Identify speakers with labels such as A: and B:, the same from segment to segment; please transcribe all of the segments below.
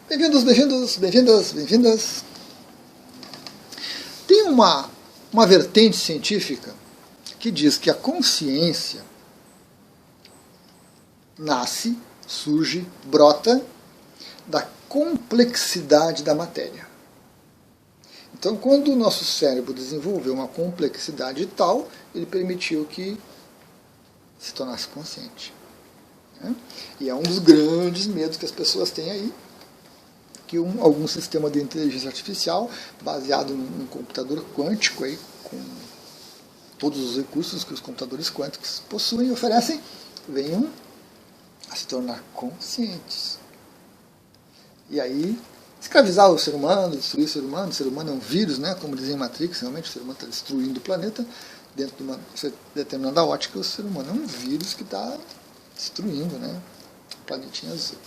A: Bem-vindos, bem-vindos, bem-vindas, bem-vindas. Tem uma vertente científica que diz que a consciência nasce, surge, brota da complexidade da matéria. Então, quando o nosso cérebro desenvolveu uma complexidade tal, ele permitiu que se tornasse consciente. E é um dos grandes medos que as pessoas têm aí, que algum sistema de inteligência artificial, baseado num computador quântico, aí, com todos os recursos que os computadores quânticos possuem e oferecem, venham a se tornar conscientes. E aí, escravizar o ser humano, destruir o ser humano é um vírus, né? Como dizem em Matrix, realmente o ser humano está destruindo o planeta, dentro de uma determinada ótica, o ser humano é um vírus que está destruindo, né? O planetinha azul.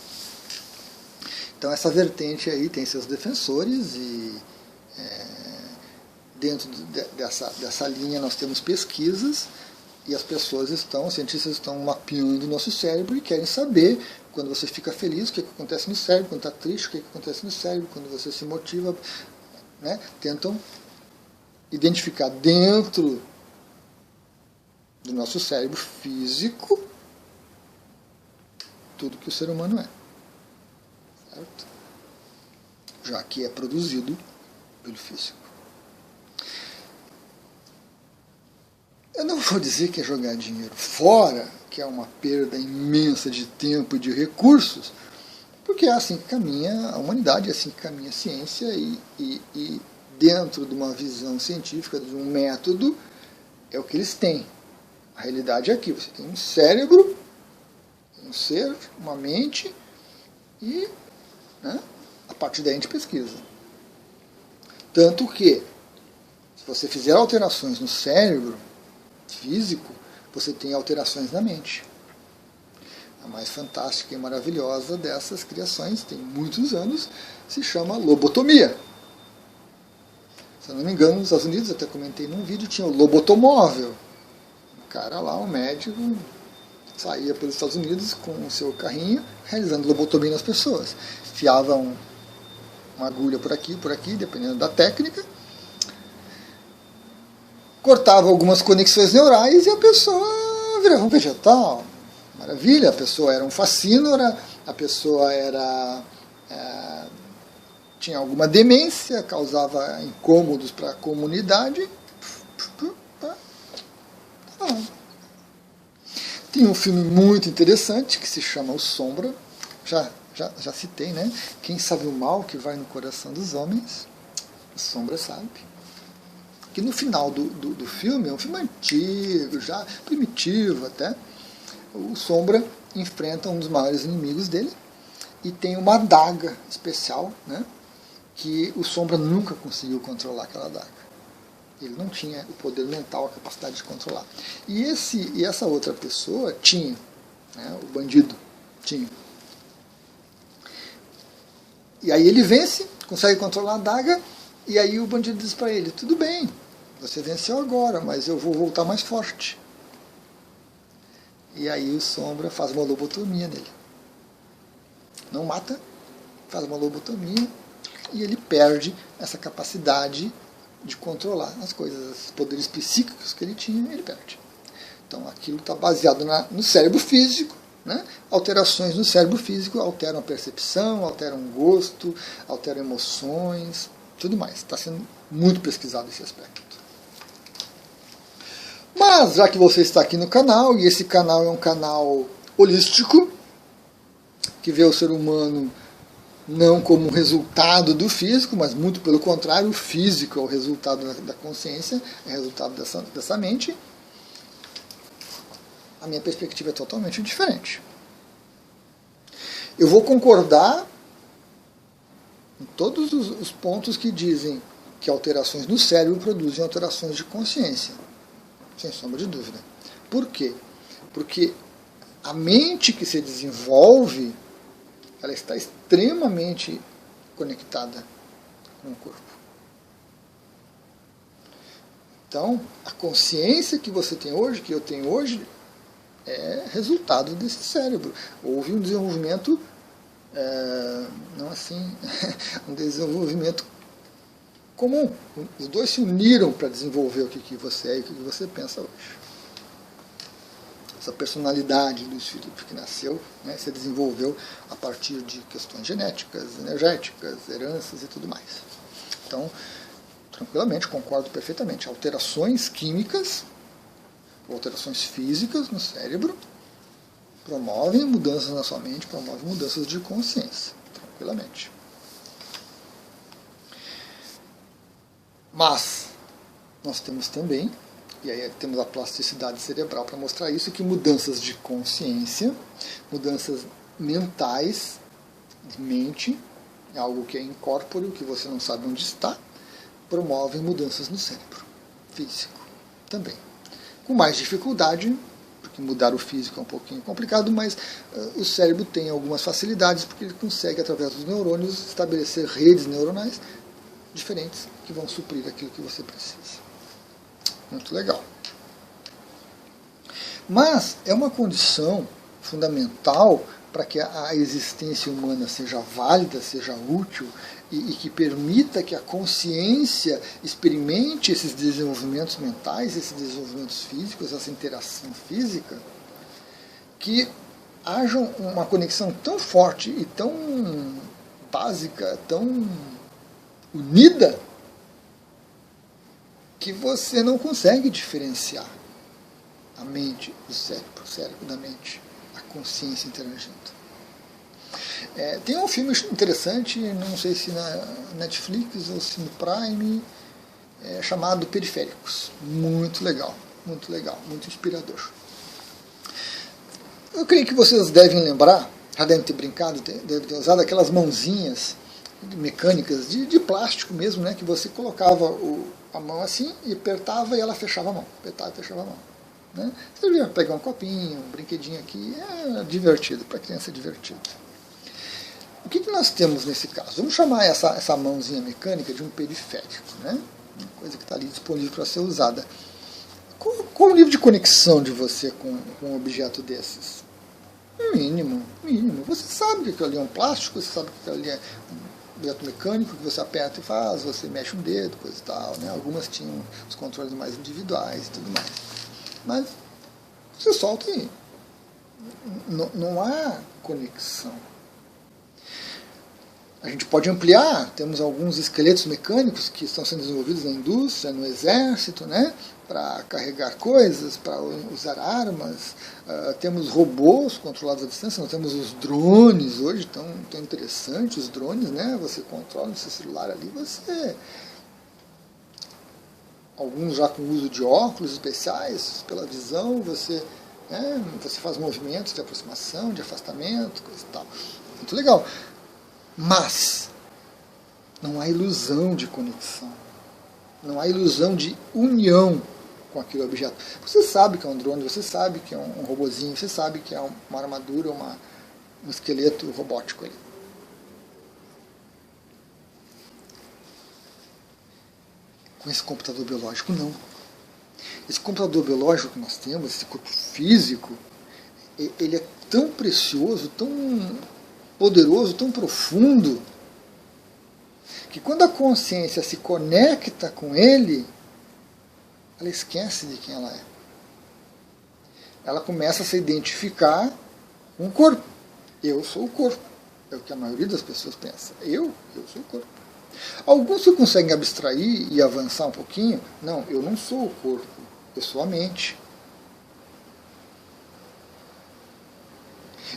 A: Então essa vertente aí tem seus defensores e dentro dessa linha nós temos pesquisas e as pessoas os cientistas estão mapeando o nosso cérebro e querem saber quando você fica feliz, o que acontece no cérebro, quando está triste, o que acontece no cérebro, quando você se motiva, né? Tentam identificar dentro do nosso cérebro físico tudo que o ser humano é. Certo? Já que é produzido pelo físico. Eu não vou dizer que é jogar dinheiro fora, que é uma perda imensa de tempo e de recursos, porque é assim que caminha a humanidade, é assim que caminha a ciência e dentro de uma visão científica, de um método, é o que eles têm. A realidade é aqui, você tem um cérebro, um ser, uma mente e, né, a partir daí a gente pesquisa. Tanto que, se você fizer alterações no cérebro físico, você tem alterações na mente. A mais fantástica e maravilhosa dessas criações, tem muitos anos, se chama lobotomia. Se eu não me engano, nos Estados Unidos, até comentei num vídeo, tinha o lobotomóvel. O cara lá, o médico, saía pelos Estados Unidos com o seu carrinho, realizando lobotomia nas pessoas. Enfiava uma agulha por aqui, dependendo da técnica, cortava algumas conexões neurais e a pessoa virava um vegetal. Maravilha, a pessoa era um facínora, a pessoa tinha alguma demência, causava incômodos para a comunidade. Tem um filme muito interessante que se chama O Sombra, já citei, né? Quem sabe o mal que vai no coração dos homens, o Sombra sabe. Que no final do filme, é um filme antigo, já primitivo até, o Sombra enfrenta um dos maiores inimigos dele e tem uma adaga especial, né? Que o Sombra nunca conseguiu controlar aquela adaga. Ele não tinha o poder mental, a capacidade de controlar. E essa outra pessoa tinha, né, o bandido tinha. E aí ele vence, consegue controlar a adaga, e aí o bandido diz para ele, tudo bem, você venceu agora, mas eu vou voltar mais forte. E aí o Sombra faz uma lobotomia nele. Não mata, faz uma lobotomia, e ele perde essa capacidade de controlar as coisas, os poderes psíquicos que ele tinha, ele perde. Então aquilo está baseado no cérebro físico, né? Alterações no cérebro físico alteram a percepção, alteram o gosto, alteram emoções, tudo mais. Está sendo muito pesquisado esse aspecto. Mas, já que você está aqui no canal, e esse canal é um canal holístico, que vê o ser humano não como resultado do físico, mas muito pelo contrário, o físico é o resultado da consciência, é o resultado dessa mente, a minha perspectiva é totalmente diferente. Eu vou concordar em todos os pontos que dizem que alterações no cérebro produzem alterações de consciência, sem sombra de dúvida. Por quê? Porque a mente que se desenvolve, ela está extremamente conectada com o corpo. Então, a consciência que você tem hoje, que eu tenho hoje, é resultado desse cérebro. Houve um desenvolvimento não assim, um desenvolvimento comum. Os dois se uniram para desenvolver o que você é e o que você pensa hoje. Essa personalidade do Luiz Felipe que nasceu, né, se desenvolveu a partir de questões genéticas, energéticas, heranças e tudo mais. Então, tranquilamente, concordo perfeitamente. Alterações químicas, alterações físicas no cérebro, promovem mudanças na sua mente, promovem mudanças de consciência, tranquilamente. Mas nós temos também, e aí temos a plasticidade cerebral para mostrar isso, que mudanças de consciência, mudanças mentais, de mente, algo que é incorpóreo, que você não sabe onde está, promovem mudanças no cérebro físico também. Com mais dificuldade, porque mudar o físico é um pouquinho complicado, mas o cérebro tem algumas facilidades, porque ele consegue, através dos neurônios, estabelecer redes neuronais diferentes que vão suprir aquilo que você precisa. Muito legal. Mas é uma condição fundamental para que a existência humana seja válida, seja útil e que permita que a consciência experimente esses desenvolvimentos mentais, esses desenvolvimentos físicos, essa interação física, que haja uma conexão tão forte e tão básica, tão unida, que você não consegue diferenciar a mente do cérebro, o cérebro da mente, a consciência interagindo. Tem um filme interessante, não sei se na Netflix ou se no Prime, chamado Periféricos. Muito legal, muito inspirador. Eu creio que vocês devem lembrar, já devem ter brincado, devem ter usado aquelas mãozinhas mecânicas de plástico mesmo, né, que você colocava a mão assim e apertava e ela fechava a mão. Apertava e fechava a mão. Né? Você devia pegar um copinho, um brinquedinho aqui, é divertido, para criança é divertido. O que nós temos nesse caso? Vamos chamar essa mãozinha mecânica de um periférico, né? Uma coisa que está ali disponível para ser usada. Qual o nível de conexão de você com um objeto desses? Mínimo. Você sabe que aquilo ali é um plástico, você sabe que aquilo ali é um objeto mecânico que você aperta e faz, você mexe um dedo, coisa e tal. Né? Algumas tinham os controles mais individuais e tudo mais. Mas você solta e não há conexão. A gente pode ampliar, temos alguns esqueletos mecânicos que estão sendo desenvolvidos na indústria, no exército, né, para carregar coisas, para usar armas. Temos robôs controlados à distância, nós temos os drones hoje, tão interessantes os drones, né, você controla no seu celular ali, alguns já com uso de óculos especiais, pela visão, você faz movimentos de aproximação, de afastamento, coisa e tal. Muito legal. Mas não há ilusão de conexão. Não há ilusão de união com aquele objeto. Você sabe que é um drone, você sabe que é um robozinho, você sabe que é uma armadura, um esqueleto robótico ali. Com esse computador biológico, não. Esse computador biológico que nós temos, esse corpo físico, ele é tão precioso, tão poderoso, tão profundo, que quando a consciência se conecta com ele, ela esquece de quem ela é. Ela começa a se identificar com o corpo. Eu sou o corpo. É o que a maioria das pessoas pensa. Eu sou o corpo. Alguns que conseguem abstrair e avançar um pouquinho, não, eu não sou o corpo, eu sou a mente.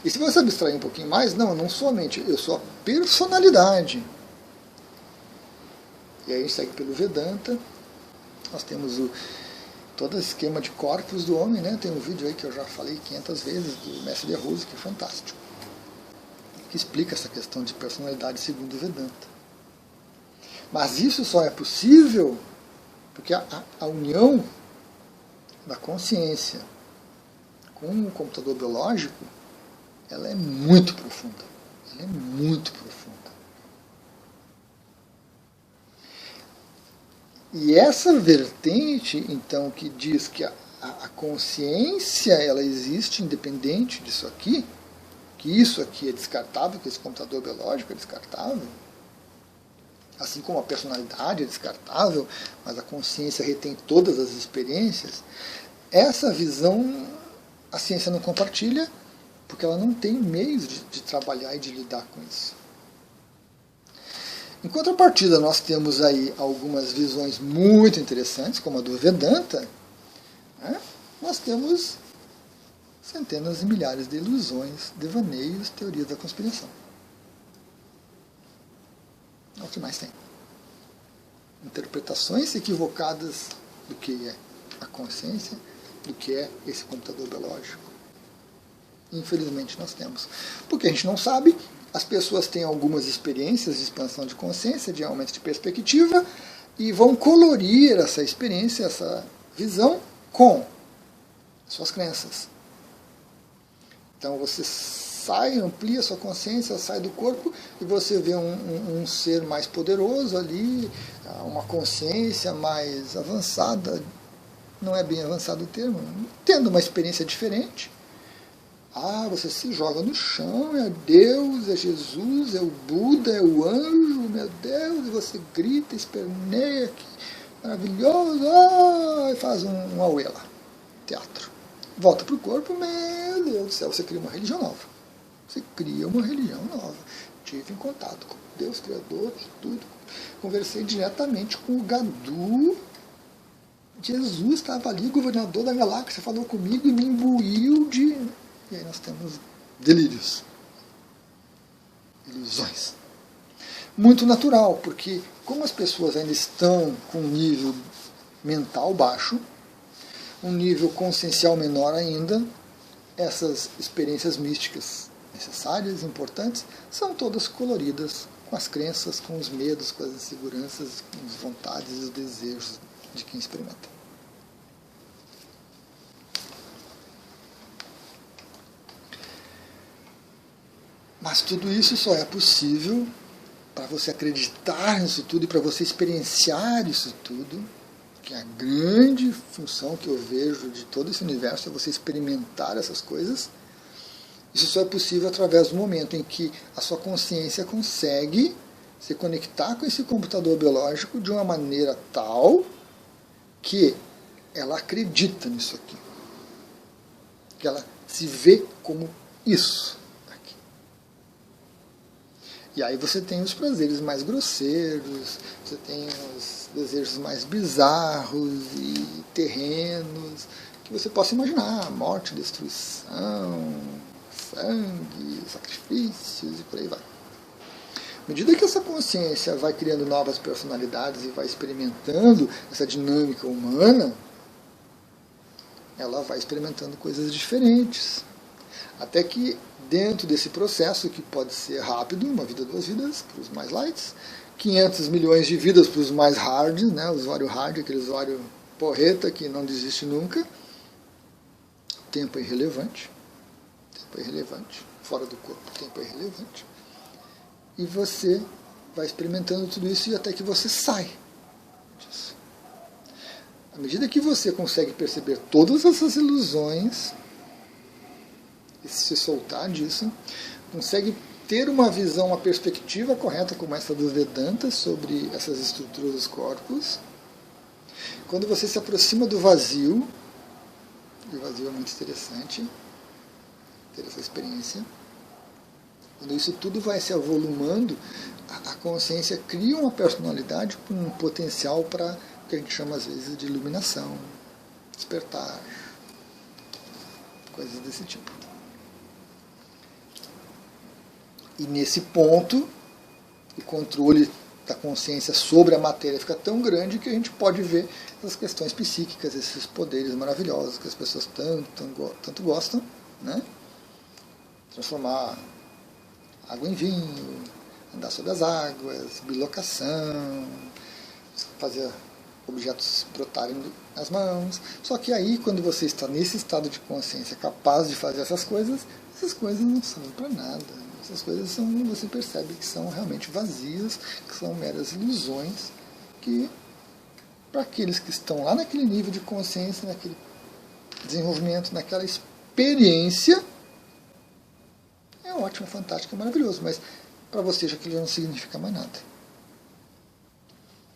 A: E se você abstrair um pouquinho mais, não, eu não sou a mente, eu sou a personalidade. E aí a gente segue pelo Vedanta, nós temos todo o esquema de corpos do homem, né? Tem um vídeo aí que eu já falei 500 vezes, do Mestre de Rose, que é fantástico, que explica essa questão de personalidade segundo o Vedanta. Mas isso só é possível porque a união da consciência com o computador biológico, ela é muito profunda. Ela é muito profunda. E essa vertente, então, que diz que a consciência ela existe independente disso aqui, que isso aqui é descartável, que esse computador biológico é descartável, assim como a personalidade é descartável, mas a consciência retém todas as experiências, essa visão a ciência não compartilha, porque ela não tem meios de trabalhar e de lidar com isso. Em contrapartida, nós temos aí algumas visões muito interessantes, como a do Vedanta, né? Nós temos centenas e milhares de ilusões, devaneios, teorias da conspiração. É o que mais tem. Interpretações equivocadas do que é a consciência, do que é esse computador biológico. Infelizmente nós temos. Porque a gente não sabe, as pessoas têm algumas experiências de expansão de consciência, de aumento de perspectiva, e vão colorir essa experiência, essa visão, com suas crenças. Então você sai, amplia sua consciência, sai do corpo e você vê um ser mais poderoso ali, uma consciência mais avançada, não é bem avançado o termo, tendo uma experiência diferente. Você se joga no chão, é Deus, é Jesus, é o Buda, é o anjo, meu Deus, e você grita, esperneia, que maravilhoso, e faz um auê lá, teatro. Volta para o corpo, meu Deus do céu, você cria uma religião nova. Você cria uma religião nova. Tive em contato com Deus, Criador de tudo. Conversei diretamente com o Gadu. Jesus estava ali, governador da galáxia, falou comigo e me imbuiu de... E aí nós temos delírios. Ilusões. Muito natural, porque como as pessoas ainda estão com um nível mental baixo, um nível consciencial menor ainda, essas experiências místicas necessárias, importantes, são todas coloridas com as crenças, com os medos, com as inseguranças, com as vontades e os desejos de quem experimenta. Mas tudo isso só é possível para você acreditar nisso tudo e para você experienciar isso tudo, que a grande função que eu vejo de todo esse universo é você experimentar essas coisas. Isso só é possível através do momento em que a sua consciência consegue se conectar com esse computador biológico de uma maneira tal que ela acredita nisso aqui. Que ela se vê como isso aqui. E aí você tem os prazeres mais grosseiros, você tem os desejos mais bizarros e terrenos que você possa imaginar. Morte, destruição, sangue, sacrifícios e por aí vai. À medida que essa consciência vai criando novas personalidades e vai experimentando essa dinâmica humana, ela vai experimentando coisas diferentes. Até que dentro desse processo, que pode ser rápido, uma vida, 2 vidas, para os mais lights, 500 milhões de vidas para os mais hard, né, o usuário hard, aquele usuário porreta que não desiste nunca. Tempo é irrelevante. Tempo é irrelevante. Fora do corpo, tempo é irrelevante. E você vai experimentando tudo isso e até que você sai disso. À medida que você consegue perceber todas essas ilusões e se soltar disso, consegue ter uma visão, uma perspectiva correta como essa do Vedanta sobre essas estruturas dos corpos. Quando você se aproxima do vazio, e o vazio é muito interessante, ter essa experiência, quando isso tudo vai se avolumando, a consciência cria uma personalidade com um potencial para o que a gente chama às vezes de iluminação, despertar, coisas desse tipo. E nesse ponto, o controle da consciência sobre a matéria fica tão grande que a gente pode ver essas questões psíquicas, esses poderes maravilhosos que as pessoas tanto gostam, né? Transformar água em vinho, andar sobre as águas, bilocação, fazer objetos brotarem nas mãos. Só que aí, quando você está nesse estado de consciência capaz de fazer essas coisas não servem para nada. Essas coisas você percebe que são realmente vazias, que são meras ilusões, que para aqueles que estão lá naquele nível de consciência, naquele desenvolvimento, naquela experiência, é ótimo, é fantástico, é maravilhoso, mas para você já aquilo já não significa mais nada.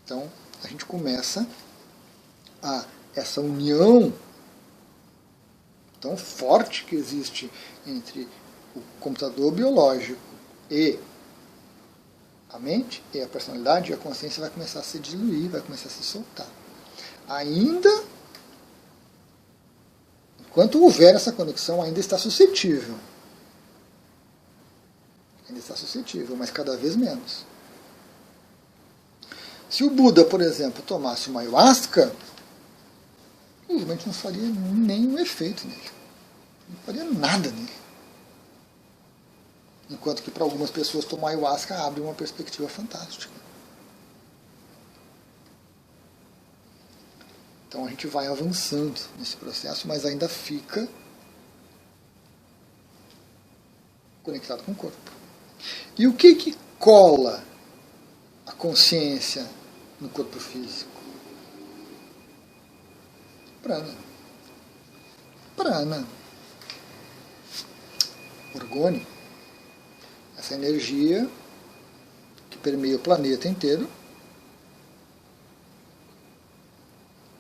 A: Então, a gente começa essa união tão forte que existe entre o computador biológico e a mente, e a personalidade, e a consciência vai começar a se diluir, vai começar a se soltar. Ainda, enquanto houver essa conexão, ainda está suscetível. Ainda está suscetível, mas cada vez menos. Se o Buda, por exemplo, tomasse uma ayahuasca, simplesmente não faria nenhum efeito nele. Não faria nada nele. Enquanto que para algumas pessoas tomar ayahuasca abre uma perspectiva fantástica. Então a gente vai avançando nesse processo, mas ainda fica conectado com o corpo. E o que cola a consciência no corpo físico? Prana. Prana. Orgônio. Essa energia que permeia o planeta inteiro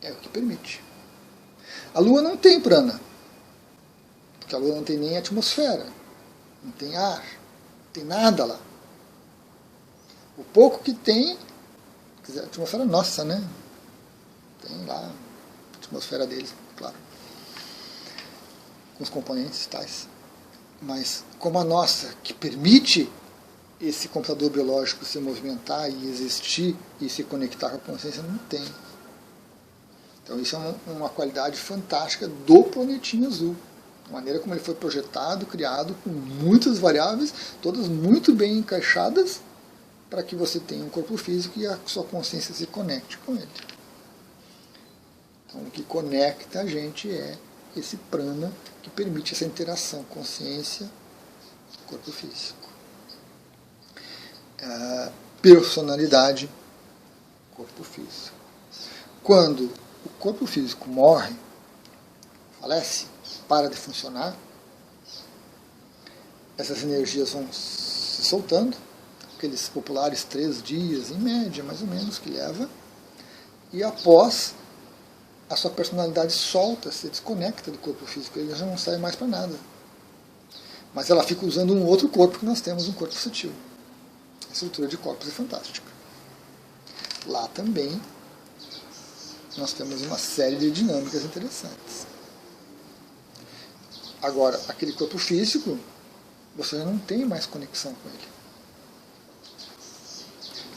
A: é o que permite. A Lua não tem prana, porque a Lua não tem nem atmosfera, não tem ar, não tem nada lá. O pouco que tem, quer dizer, a atmosfera nossa, né? Tem lá a atmosfera deles, claro, com os componentes tais. Mas como a nossa, que permite esse computador biológico se movimentar e existir e se conectar com a consciência, não tem. Então isso é uma qualidade fantástica do planetinho azul. A maneira como ele foi projetado, criado, com muitas variáveis, todas muito bem encaixadas, para que você tenha um corpo físico e a sua consciência se conecte com ele. Então o que conecta a gente é esse prana que permite essa interação consciência-corpo físico. Personalidade, corpo físico. Quando o corpo físico morre, falece, para de funcionar, essas energias vão se soltando, aqueles populares 3 dias, em média, mais ou menos, que leva, e após a sua personalidade solta, se desconecta do corpo físico, ele já não sai mais para nada. Mas ela fica usando um outro corpo, que nós temos um corpo sutil. A estrutura de corpos é fantástica. Lá também nós temos uma série de dinâmicas interessantes. Agora, aquele corpo físico, você já não tem mais conexão com ele.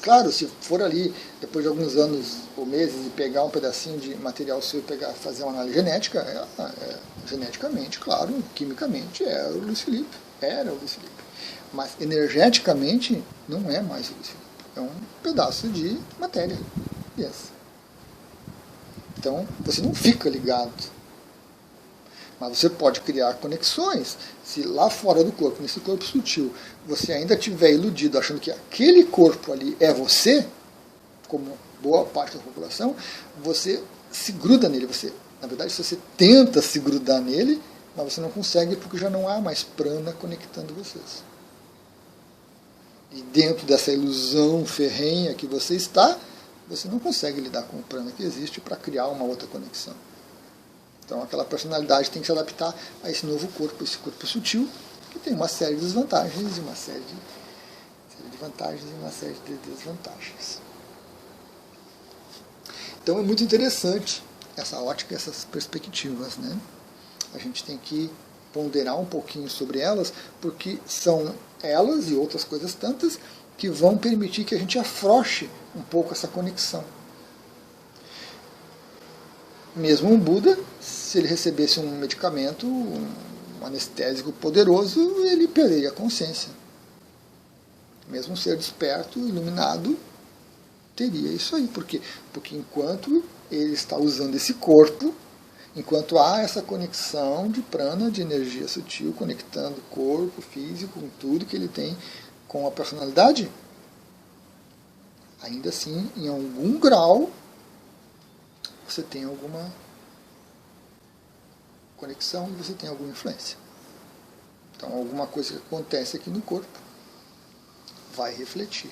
A: Claro, se for ali, depois de alguns anos ou meses, e pegar um pedacinho de material seu e fazer uma análise genética, geneticamente, claro, quimicamente, era o Luiz Felipe. Mas energeticamente, não é mais o Luiz Felipe. É um pedaço de matéria. Yes. Então, você não fica ligado. Mas você pode criar conexões. Se lá fora do corpo, nesse corpo sutil, você ainda estiver iludido, achando que aquele corpo ali é você, como boa parte da população, você se gruda nele. Na verdade, você tenta se grudar nele, mas você não consegue porque já não há mais prana conectando vocês. E dentro dessa ilusão ferrenha que você está, você não consegue lidar com o prana que existe para criar uma outra conexão. Então aquela personalidade tem que se adaptar a esse novo corpo, esse corpo sutil, que tem uma série de desvantagens, uma série de vantagens e uma série de desvantagens. Então é muito interessante essa ótica, essas perspectivas, né? A gente tem que ponderar um pouquinho sobre elas, porque são elas e outras coisas tantas que vão permitir que a gente afrouxe um pouco essa conexão. Mesmo um Buda, se ele recebesse um medicamento, um anestésico poderoso, ele perderia a consciência. Mesmo um ser desperto, iluminado, teria isso aí. Por quê? Porque enquanto ele está usando esse corpo, enquanto há essa conexão de prana, de energia sutil, conectando o corpo físico com tudo que ele tem com a personalidade, ainda assim, em algum grau, você tem alguma conexão e você tem alguma influência. Então alguma coisa que acontece aqui no corpo vai refletir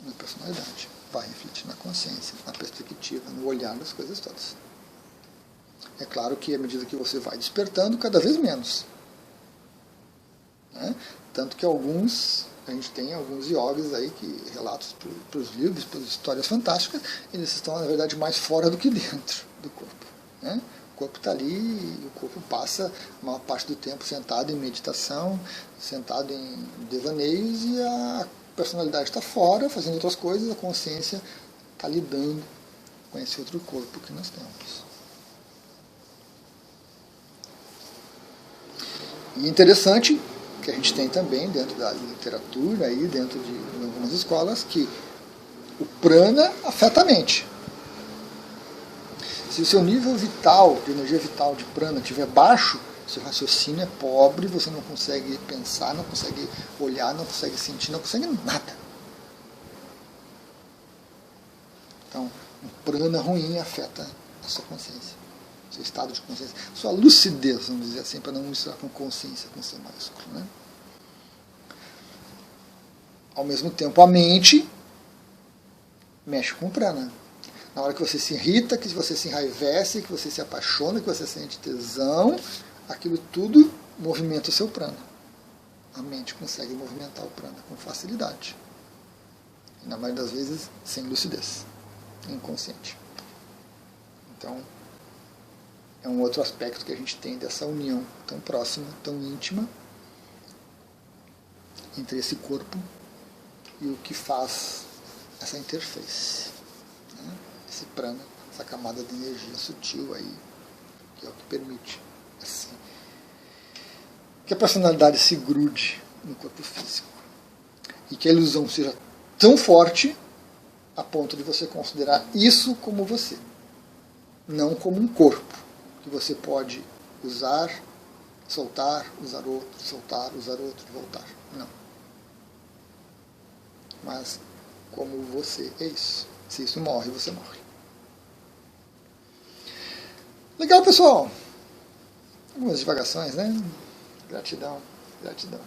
A: na personalidade, vai refletir na consciência, na perspectiva, no olhar das coisas todas. É claro que à medida que você vai despertando, cada vez menos. Né? Tanto que a gente tem alguns yogis aí que relatos para os livros, para as histórias fantásticas, eles estão na verdade mais fora do que dentro do corpo. Né? O corpo está ali e o corpo passa a maior parte do tempo sentado em meditação, sentado em devaneios, e a personalidade está fora, fazendo outras coisas, a consciência está lidando com esse outro corpo que nós temos. E interessante que a gente tem também dentro da literatura, aí, dentro de algumas escolas, que o prana afeta a mente. Se o seu nível vital, de energia vital de prana, estiver baixo, seu raciocínio é pobre, você não consegue pensar, não consegue olhar, não consegue sentir, não consegue nada. Então, um prana ruim afeta a sua consciência, seu estado de consciência, sua lucidez, vamos dizer assim, para não misturar com consciência, com C maiúsculo. Né? Ao mesmo tempo, a mente mexe com o prana. Na hora que você se irrita, que você se enraivece, que você se apaixona, que você sente tesão, aquilo tudo movimenta o seu prana. A mente consegue movimentar o prana com facilidade. E na maioria das vezes, sem lucidez, inconsciente. Então, é um outro aspecto que a gente tem dessa união tão próxima, tão íntima, entre esse corpo e o que faz essa interface. Né? Esse prana, essa camada de energia sutil aí, que é o que permite assim, que a personalidade se grude no corpo físico. E que a ilusão seja tão forte a ponto de você considerar isso como você, não como um corpo que você pode usar, soltar, usar outro, soltar, usar outro, voltar. Não. Mas como você é isso. Se isso morre, você morre. Legal, pessoal. Algumas divagações, né? Gratidão, gratidão.